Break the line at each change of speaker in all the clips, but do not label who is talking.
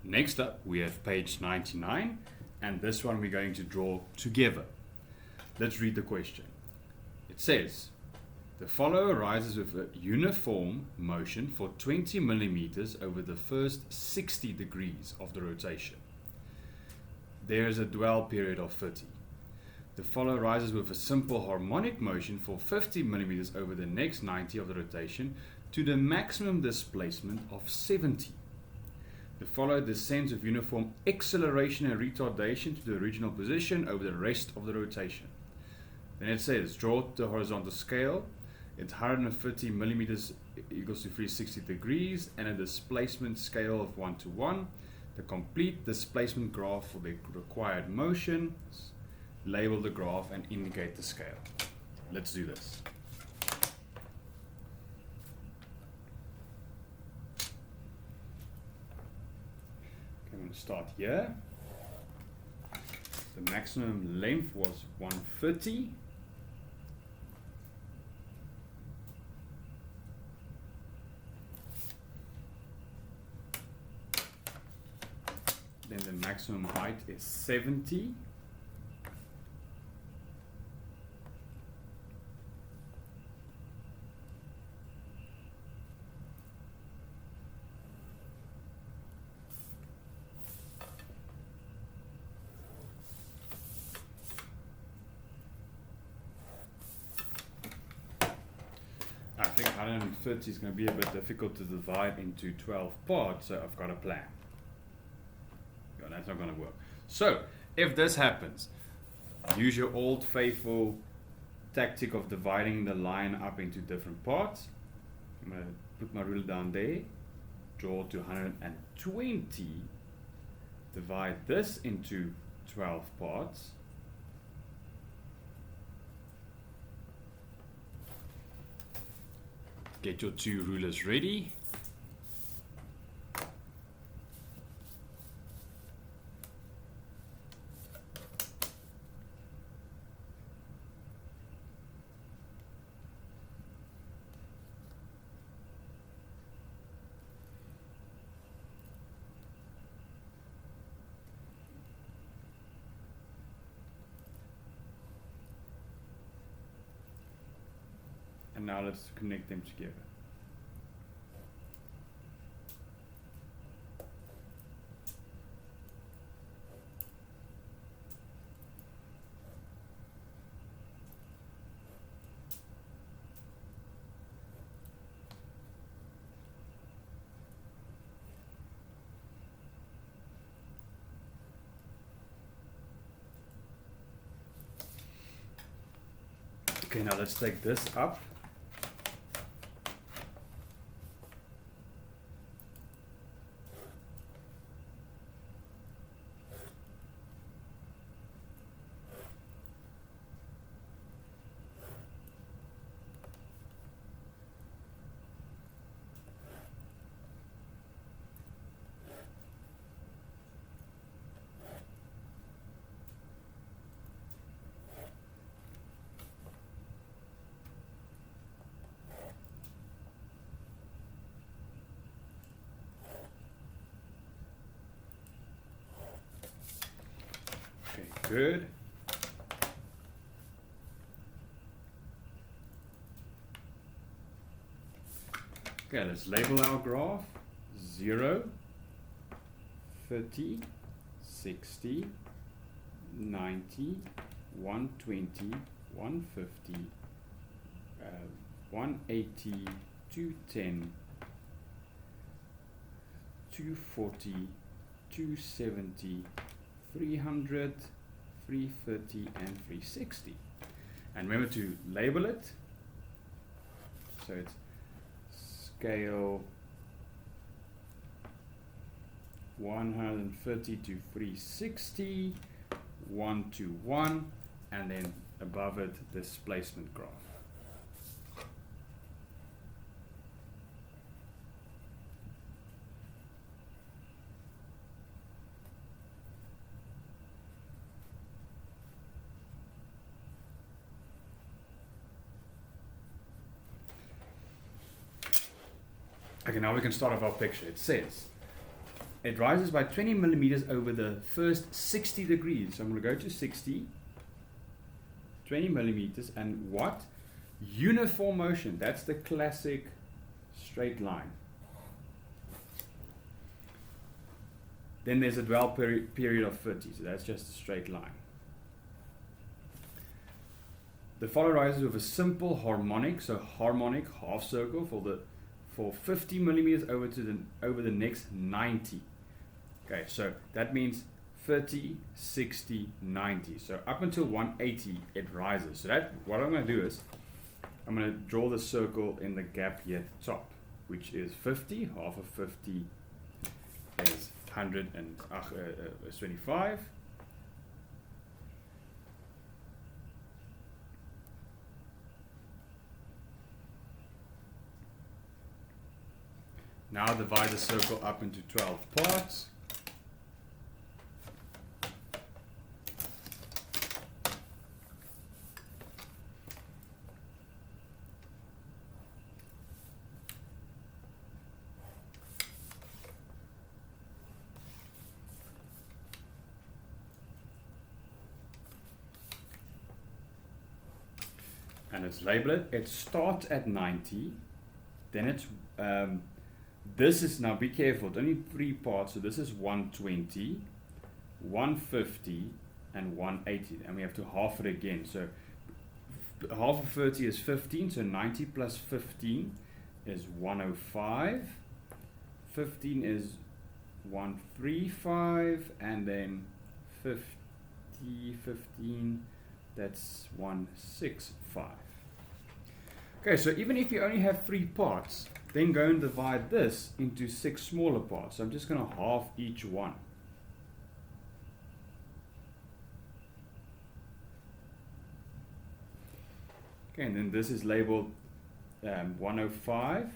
Next up, we have page 99, and this one we're going to draw together. Let's read the question. It says, the follower rises with a uniform motion for 20 millimeters over the first 60 degrees of the rotation. There is a dwell period of 30. The follower rises with a simple harmonic motion for 50 millimeters over the next 90 of the rotation to the maximum displacement of 70. The follower descends with uniform acceleration and retardation to the original position over the rest of the rotation. Then it says, draw the horizontal scale. It's 150 millimeters equals to 360 degrees and a displacement scale of 1 to 1. The complete displacement graph for the required motion. Label the graph and indicate the scale. Let's do this. I'm going to start here. The maximum length was 130. Then the maximum height is 70. I think 130 is going to be a bit difficult to divide into 12 parts, so I've got a plan. Yeah, that's not going to work. So, if this happens, use your old faithful tactic of dividing the line up into different parts. I'm going to put my ruler down there, draw to 120, divide this into 12 parts. Get your two rulers ready. And now let's connect them together. Okay, now let's take this up. Okay, good. Okay, let's label our graph. 0, 30, 60, 90, 120, 150, 180, 210, 240, 270, 300, 330, and 360. And remember to label it. So it's scale 130 to 360, 1 to 1, and then above it, displacement graph. Okay, now we can start off our picture. It says it rises by 20 millimeters over the first 60 degrees. So I'm going to go to 60, 20 millimeters, and what? Uniform motion. That's the classic straight line. Then there's a dwell period of 30, so that's just a straight line. The follower rises with a simple harmonic, so harmonic half circle for 50 millimeters over the next 90. Okay, so that means 30, 60, 90. So up until 180 it rises. So that what I'm going to do is I'm going to draw the circle in the gap here at the top, which is 50. Half of 50 is 125. Now divide the circle up into 12 parts. And it's labeled. It starts at 90, then it's this is, now be careful, it's only 3 parts, so this is 120, 150, and 180, and we have to half it again. So half of 30 is 15, so 90 plus 15 is 105, 15 is 135, and then 15, that's 165. Okay, so even if you only have 3 parts, then go and divide this into 6 smaller parts. So I'm just going to half each one. Okay, and then this is labeled 105,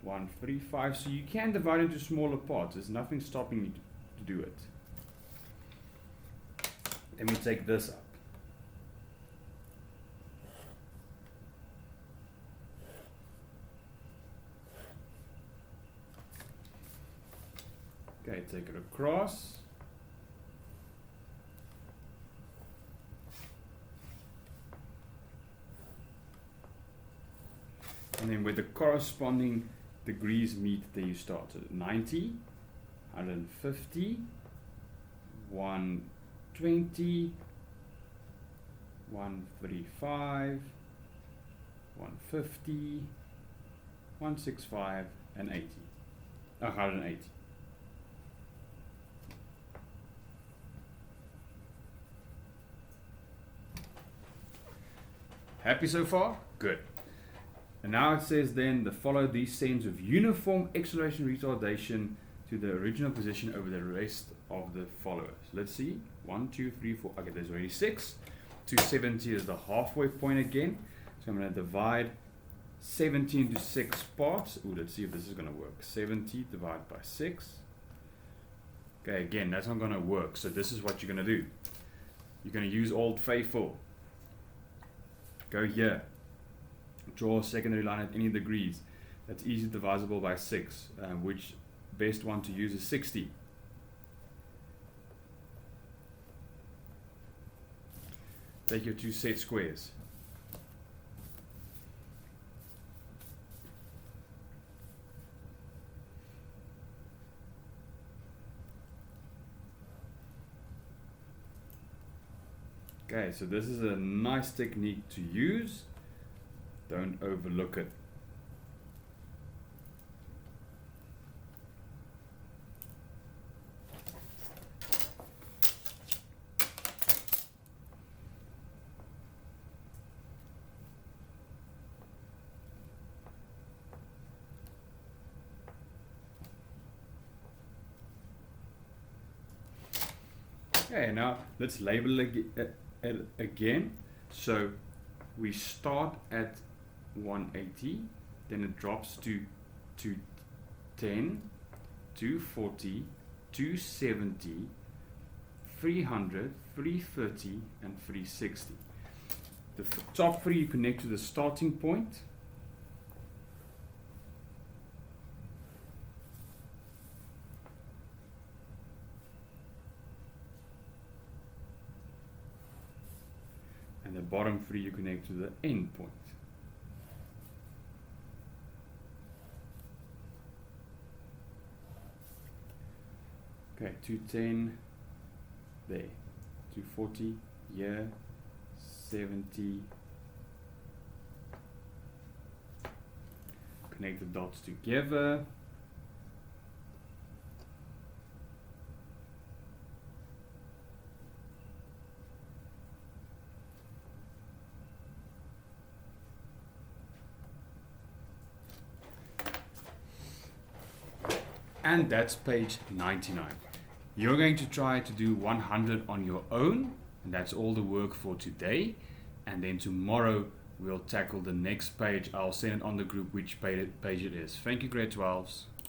135. So you can divide into smaller parts. There's nothing stopping you to do it. Let me take this up. Okay, take it across. And then where the corresponding degrees meet, there you start. So 90, 150, 120, 135, 150, 165, and 80. 180. Happy so far? Good. And now it says then the follow these sends with uniform acceleration retardation to the original position over the rest of the followers. Let's see. 1, 2, 3, 4. Okay, there's already 6. 270 is the halfway point again. So I'm going to divide 70 into 6 parts. Ooh, let's see if this is going to work. 70 divided by 6. Okay, again, that's not going to work. So this is what you're going to do. You're going to use Old Faithful. Go here, draw a secondary line at any degrees. That's easily divisible by 6, which best one to use is 60. Take your 2 set squares. Okay, so this is a nice technique to use. Don't overlook it. Okay, now let's label it again. So we start at 180, then it drops to 210, 240, 270, 300, 330, and 360. The top 3 you connect to the starting point. bottom 3 you connect to the end point. Okay, 210 there, 240 here, 70. Connect the dots together. And that's page 99. You're going to try to do 100 on your own, and that's all the work for today. And then tomorrow we'll tackle the next page. I'll send it on the group which page it is. Thank you, grade 12s.